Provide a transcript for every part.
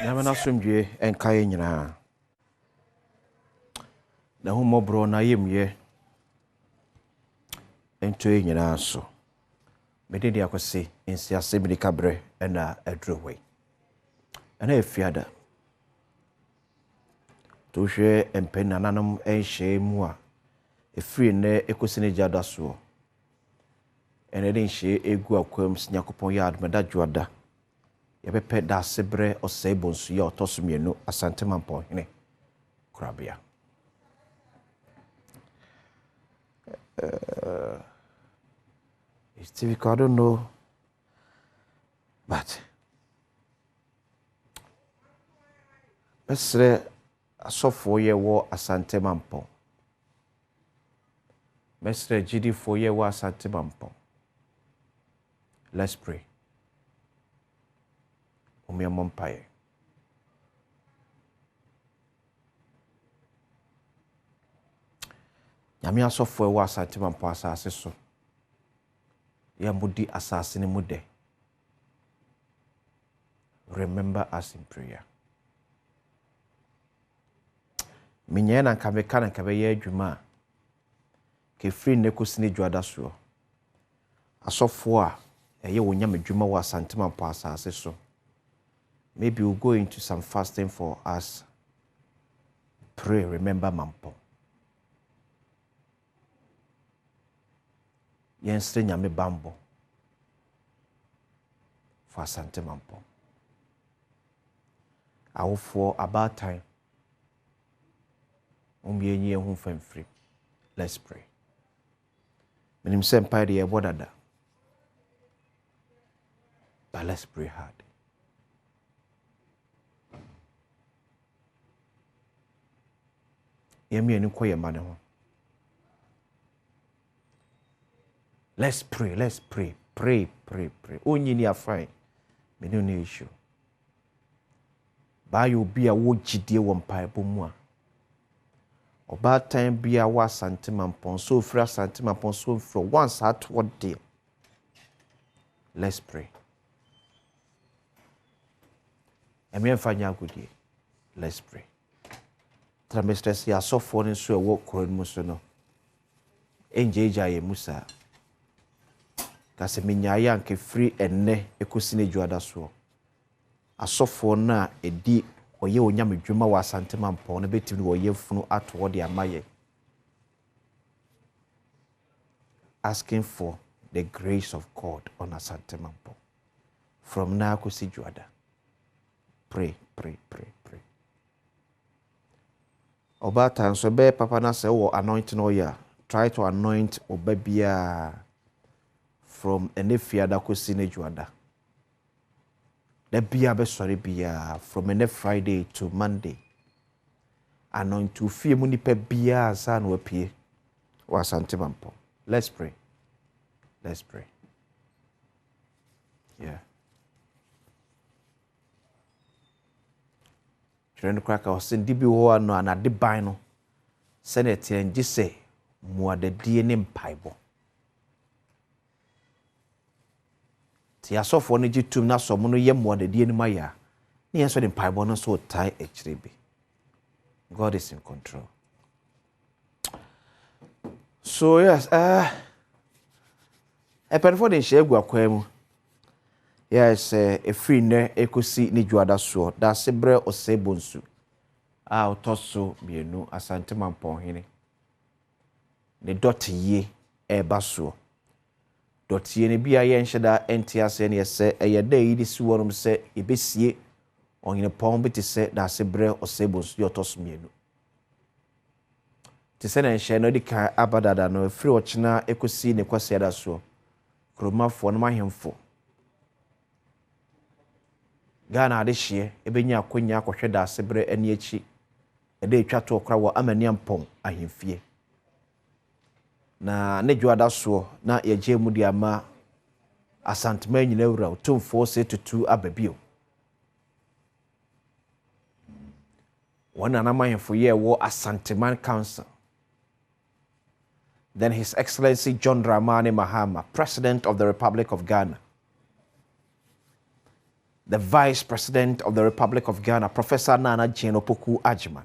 Namana sumdwe enkaye nyina. Na humobro na yemye. Entoye nyina so. Mededi akwese ensi Asem ni kabre na adrowe. Ana efiada. To hwe empenna nanom enhye mu a efiri ne ekosine jada so. Ene de nhye egu akwam sinyakopon ya admeda juada. Yebepe Daasebre Osei Bonsu ya otosumienu Asante Mamponghene Krabia. It's difficult, I don't know, but mesre asofo ye wo Asante Mampong. Mesre GD for ye wo Asante Mampong. Let's pray. Umia Mompaye. Nyame asofo e wo Asante Mampong asase so. Ya mudi asase ni mude. Remember us in prayer. Minye na nkameka na nkabeye adwuma ke free ne kosini dwada so. Asofo a eye wonya medwuma wo Asante Mampong asase so. Maybe we'll go into some fasting for us. Pray, remember Mampong. Yensre nyame bambo. For Asante Mampong. Awo for about time. Umyenye hu free. Let's pray. Minim sempa de ebodada. But let's pray hard. Yemi koye mane ho. Let's pray, let's pray. Pray. Onyi ni afai. Meni no issue. Ba yo bia wo gidie wo mpaebo mu a. Oba time bia wa Asante Mampong so fra Asante Mampong so fra once at what day. Let's pray. Emi fanya agudie. Let's pray. Tramestres ya sofo ni so ewo koro mu so no. Enjeja ye musa. Kase minyaya anke free enne ekosine juada so. Asofo na edi oye onyame dwuma wa Asante Mampong na betimi wo yefunu ato de amaye. Asking for the grace of God on Asante Mampong. From now kosi juada. Pray. Obata so be papa na se wo anointing oil. Try to anoint obabia from enefia da kosi ne juada. The bia be sorry bia from any Friday to Monday. Anoint to fie mu nipa bia san wo pie wa Asante Mampong. Let's pray. Yeah. Trend cracker was in dibi ho ano anade ban no. Senate en gise muadadie ne mpaibo. Ti asofo no gitum na so mo no ye muadadie ne maya. Ne yeso de mpaibo no so tai echirebe. God is in control. So yes, for the shegu akwemu. Yes, a free ne ekosi ni juada so. Daasebre Osei Bonsu. Otoso bienu Asante Mamponghene. Ne dot ye baso. Dot ye ne bia ye nheda entiase ne yese eyeda yi disi worum se ebesie onyene pon beti se Daasebre Osei Bonsu yotoso bienu. Ti se na nhye no dika abadada no free ochina ekosi ne kwase da so. Kromafo no mahemfo. Ghana adehye ebenya akonya akohwe Daasebre ani echi ede etwa to okra wo amani ampon ahemfie na ne dwada so na yeje mu dia ma Asante man nyina wura otumfo se tutu ababio wana na mahemfo ye wo Asante Man Council. Then His Excellency John Dramani Mahama, President of the Republic of Ghana. the Vice President of the Republic of Ghana, Professor Nana Jane Opoku Agyeman,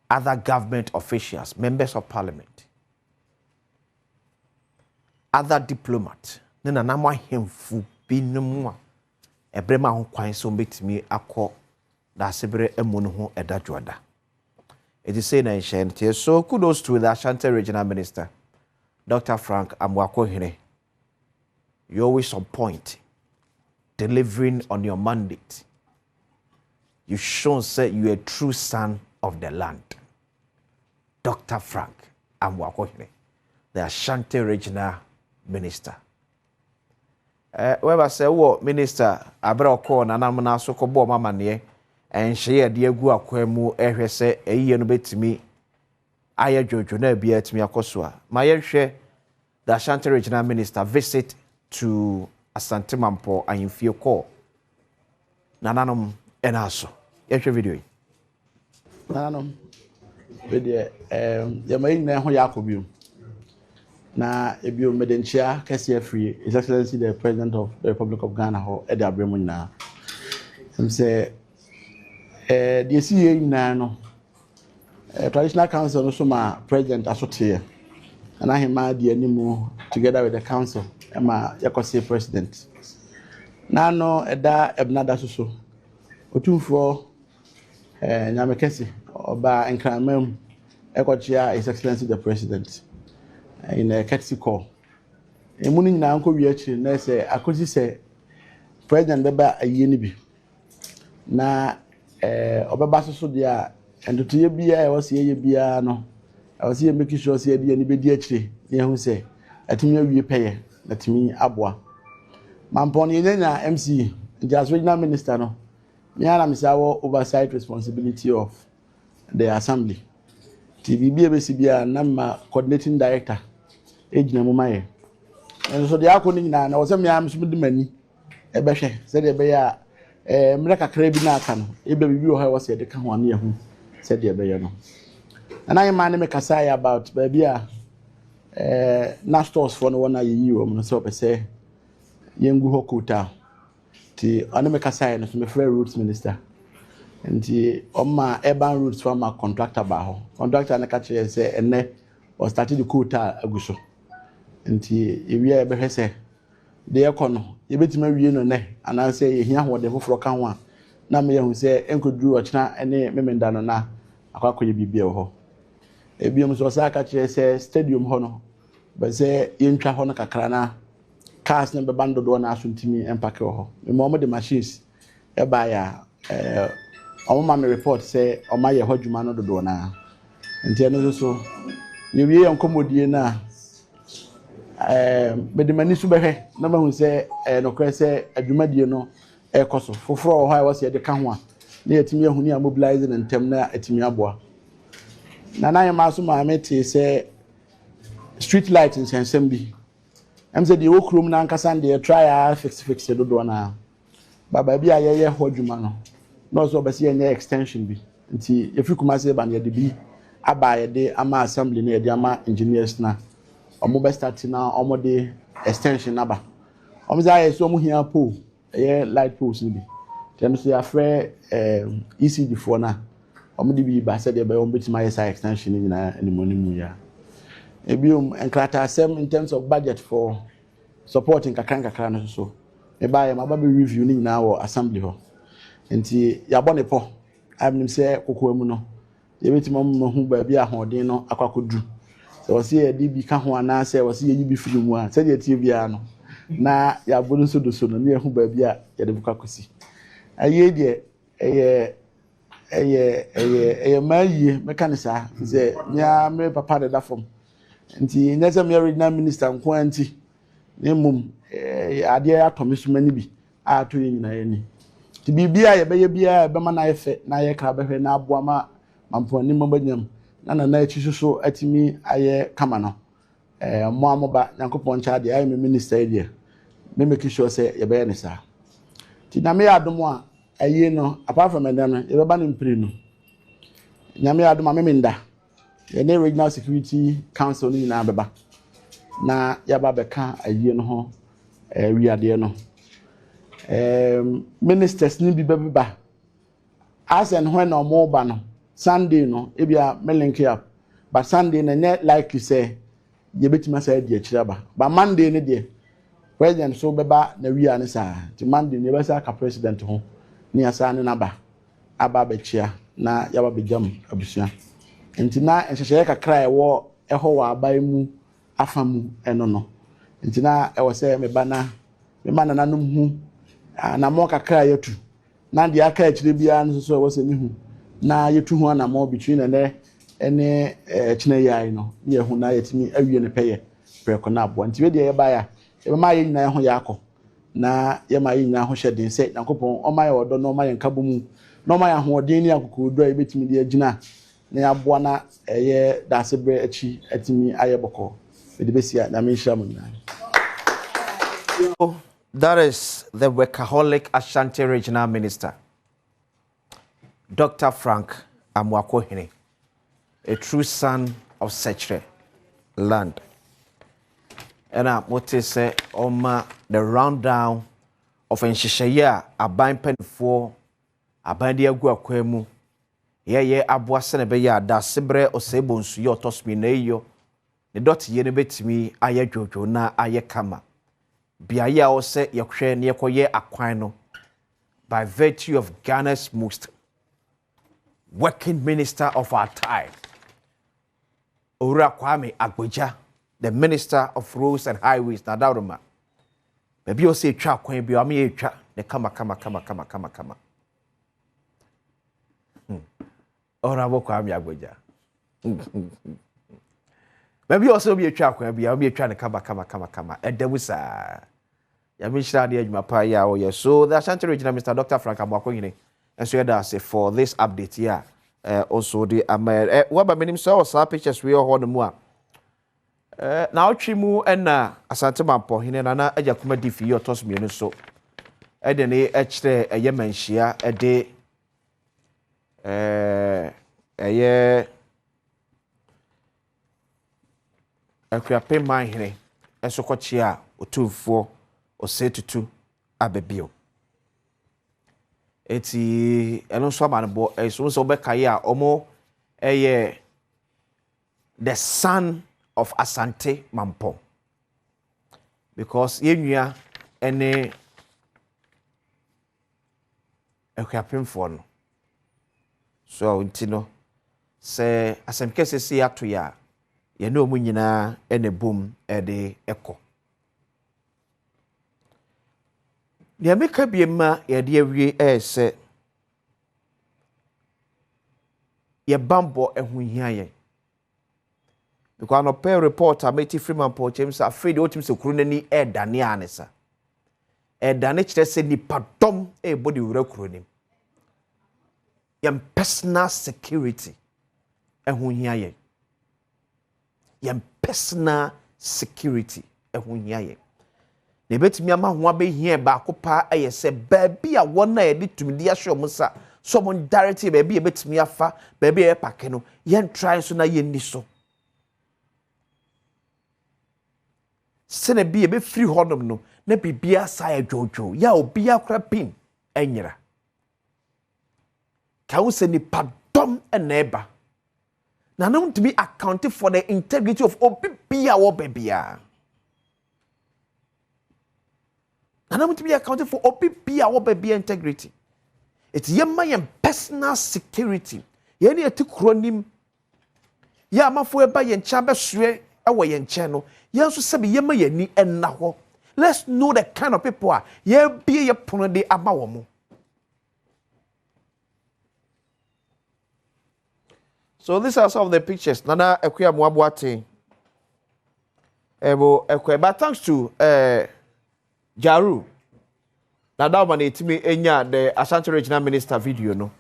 other government officials, members of parliament, other diplomats, nena namwa hemfu binumwa, ebrema ho kwan so betimi akọ Daasebre emu ho edadwada. It is saying in so kudos to the Ashanti Regional Minister, Dr. Frank Mamponghene. You're always on point, delivering on your mandate. You've shown that you're a true son of the land. Dr. Frank Mamponghene, the Ashanti Regional Minister. Whoever say, "What minister? Abroko na namna so ko bo mama ne en hye de agu akwemu ehwe se eyiye no betimi aye jojo na bia etimi akoso a ma ye hwe the Ashanti Regional Minister visit to Asante Mampo ahemfie call nananom enaso ye hwe video yi nananom we de ya mai na ho yakobio na ebio medenchia kese free His Excellency the President of the Republic of Ghana ho e de abremu nyina say the CA na no traditional council no so ma president asote and I him the animu together with the council ma yakose president na no eda ebnada so otumfo nyamekese oba enkramam ekochia His Excellency the President in a courtesy call emu ni nyina nko wi akiri na say akosi say president beba ayi ni bi na obeba so dia endotoye bia e wose ye bia no e wose ye make sure say dia ni bedi akiri ye hu say atimi awie peye atimi aboa mamponi nyanya MC just regional minister no me ana misawo oversight responsibility of the assembly TVB ebesi bia na ma coordinating director ejina mu maye enso de akọ ni nyina na wose me am so de mani e behwe se de be ya mre kakra bi na aka no ebe bibi o ha wose de ka ho ane ehu se de be ye no na I man me kasa about baby a na stores for no one ayi o no so be se yengu hokota ti ane me kasa no so me free roads minister nti oma urban roads for my contractor ba ho contractor na ka kire se enne o started the quota aguso nti ewia e behwe se de ekono ye betima wie no ne ananse ye hia ho de foforo ka ho a na me yehu se enkoduru ochina ene memenda no na akwakoye bibia ho ebiom so sa ka kire se stadium ho no be se yentwa ho no kakra na cars ne be bando do na asuntimi empake ho me mo de machines e ba ya ọmụma me report say ọma ye ho dwuma no dodo na nti eno so ye wie enkomodie na bedemani su behwe na ma hu say no kra say adwumadie no ekoso foforo ho a wose de ka ho a na yetimi ahuni a mobilize na ntem na atimi aboa na na ye ma so ma meti say street light in sensem bi am say de okrom na nkasa de try a fix dodo na baba bi a ye ho dwuma no no so be say any extension bi nti efi kuma say ba na de bi aba ye de ama assembly na ye de ama engineers na omo be start na omo de extension aba omo say so omo hia pole ye light poles ni bi tem so ya frɛ ECD for na omo de bi ba say de be omo betima ye say extension ni na animonimu ya ebiom enkrata Asem in terms of budget for supporting kakran no so e ba ye ma ba be review ni na wo assembly ho nti ya bone po amnim se kokoamu no ye betima mo hu ba bia hoden no akwakodu so wose ye di bi ka ho ana se wose ye bi firi mu a se de tie bia no na ya bonu so do so no ne hu ba bia ye de bukakosi aye de eye maye mekanisa ze nya me papa de da fom nti nyese me regional minister nko anti ne mum ade atomesuma ni bi a to yin na ye ni ti bibia ye beye bia be ma na yefe na ye kra behwe na aboa ma mamponi mabanyam na echi so atimi aye kama no mo amoba yankopon cha de aye minister area me make sure say ye beye ne sa ti na me Adom a aye no apart from enda no ye be ba ne mpire no nyame Adom a memenda ye ne regional security council ni na beba na ya ba beka aye no ho we are there no ministers ni bi beba as and when no more ba no Sunday no ebia me link up but Sunday na net likely say ye betima say di akira ba but Monday ne de president so beba na wi ane sa ti Monday ne be sa ka president ho ni asa ne na ba aba be chia na ya ba be jam abusua enti na enhyehyɛ kakra ɛwɔ ɛhɔ wa aban mu afamu ɛno no enti na ɛwɔ sɛ me ba na nanom hu na mo kakra yatu na de aka akyire bia no so ɛwɔ sɛ me hu na yetu ho na mo between ene kyina yai no ye hu na yetimi awie ne pɛyɛ preko na abo enti we de ye ba ya e ma ye nyina ho yakɔ na ye ma ye nyina ho hyɛ den sɛ nakopɔn o ma ye odo no ma ye nkabo mu no ma ye ahoɔden ni akokodo a betimi de agina na aboa na ɛyɛ Daasebre akyi atimi ayɛ bɔkɔ we de besia na me nhira mu nyina. That is the workaholic Ashanti Regional Minister, Dr. Frank Mamponghene, a true son of Sechere land. And I want to say, the rundown of Nshishaya, Aban Penfo, Abandia Guaquemu, ye Abwa Senebeya, Daasebre Osei Bonsu, yo tosmineyo, the dot yenebet me, aye jojo na aye kama. Biaya ose yakwe ne yakoye akwan no by virtue of Ghana's most working minister of our time, Ora Kwame Agboja, the minister of roads and highways na Daruma. Maybe you say twa kwan bi am ye twa ne kama. Ora bo Kwame Agboja. Maybe also be a twa kwan bi am ye twa ne kama. Edewusa. Yamishra de adwuma pa ya o yes. So the Ashanti Regional Mr. Dr. Frank Mamponghene and so that's for this update here. Also the what by menim so sa pictures we all no mu a na otwi mu na Asante Mamponghene na agya kuma di fi otos mienu so e de ne e kire eye manhia e de eye akwape manhene eso kochi a otumfo osetutu abebio eti eno so amanbo eso so be kai a omo eye the son of Asante Mamponghene because yenua ene ekwapemfo no so ntino se asem kese si ato ya ye no mu nyina ene bom ede eko ya meka biema ya de awie se ye bambo ehunhia ye because no pay report ameti Freeman Paul James afraid otim se kuru nani dane anesa dane kire se nipadom body wura kuru nim yam personal security ehunhia ye yam personal security ehunhia ye ne betimi ama ho abehia ba akopa ayese baabi a wona ye de tumidi ahwe mo sa so mo directly baabi e betimi afa baabi e pake no yen try so na yen ni so sene bi e be free hodom no na bibia sa ya jojo ya obi akra pin enyira ka wo se ni padom eneba na no to be accounted for the integrity of obi bia wo bibia and I'm to be accounted for OPP our baby integrity. It's my personal security. Yeni eti kronim. Ya mafo eba yen chabe sue ewe yen channel. Ya so sabi yema yeni enna ho. Let's know the kind of people are. Ye be ye pono de ama wo. So these are some of the pictures. Nana Ekuya Mwabwate. But thanks to Jaru. Now that one etimi enya the Ashanti Regional Minister video no.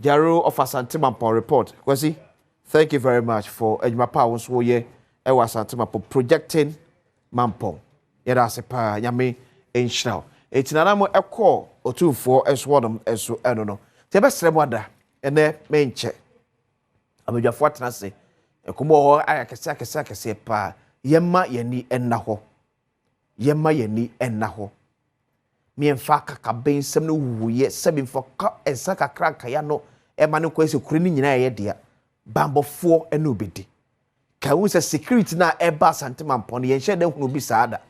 Jaru of Asante Mamponghene report. Kwasi, thank you very much for edwuma wons wo ye e wa Asante Mamponghene projecting Mamponghene. Ye da se pa nyame enhira. Etinana mo ekọ otumfo eswodom eso eno no. Te be srem wada ene menche. Abadwafo atena se ekomo ho ayakese pa yema yani enna ho. yɛma yɛni ɛnna hɔ miɛmfa kakaben sɛm no wuye sɛbi mfa ka ɛnsa kakra nkaya no ɛma no kɔ sɛ kuro no nyinaa yɛ dea bambɔfoɔ ɛna obɛdi ka wo sɛ security na ɛba Asante Mampɔn yɛnhyɛ dɛ hunu bi saada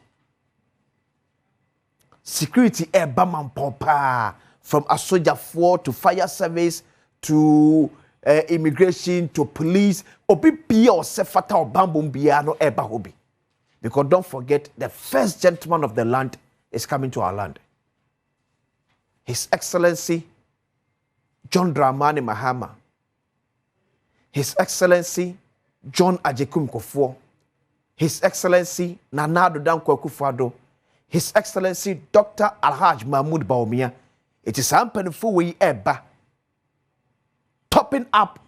security ɛba Mampɔn paa from asojafoɔ to fire service to immigration to police obi bia ɔsɛ fata ɔbambom bia no ɛba hɔ bi because don't forget the first gentleman of the land is coming to our land. His Excellency John Dramani Mahama, His Excellency John Ajekum Kofuo, His Excellency Nana Addo Dankwa Akufo-Addo, His Excellency Dr. Alhaj Mahmoud Bawumia. It is ampenfo we eba topping up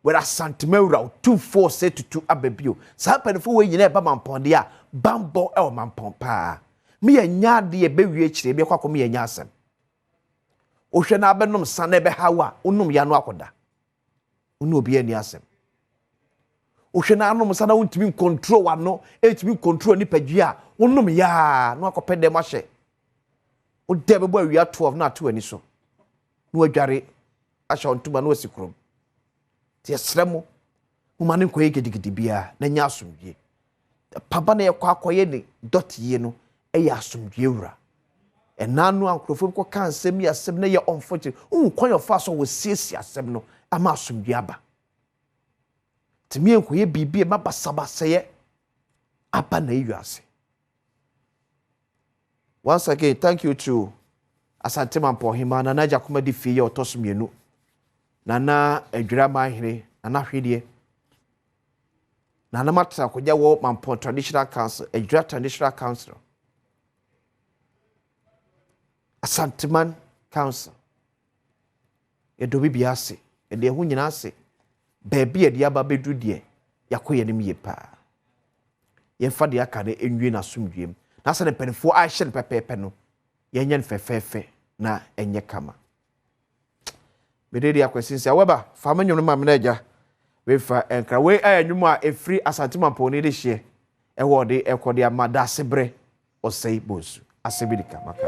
with Asante Mewura 24-2 abebio. Sampenfo we nyina eba Mampɔn de a bambo e o Mampɔn pa. Me nya de e be wie kyire be kwakɔ me nya asɛm. Ohwɛ na abenom sane be hawa onum ya no akoda. Onu obi ani asɛm. Ohwɛ na anom sane wontimi control wano, etimi control ni padua, onum ya no akɔpɛ dem ahye. O de be bo awia 12 na to ani so. No adware ahye ontuma no asikrom. Ti esremo mo mane koye gidigidi bia na nya asomdwe. Papa na yakɔ akɔye ni dot ye no ɛyɛ asomdwe wura. Enanu ankrofo ko kan asɛm ya asɛm na yɛ unfortunate. Kwan your fa so wo siesie asɛm no ama asomdwe aba. Timi enkoye bibie mabasabasɛye aba na yiase. Once again, thank you to Asante Mamponghene na naja kuma di fie otosomienu. Nana Adwira Mahene, Nana Hwedie. Nana Matra Kogya wo Mampɔn Traditional Council, Adwira Traditional Council. Asanteman Council. Edobi biase, ede hu nyina ase. Baabi ede aba bedu de yakoye ne miye pa. Yemfa de aka ne enwie na somdwem. Na se ne penfo a hye ne pepepe no. Yenye fefefe na enye kama. Mededi akwasinsi aweba fama nyono ma menaja we fa enkra we anwum a efri Asante Mampɔn de hye e wo de ekode ama Daasebre Osei Bonsu asebidika maka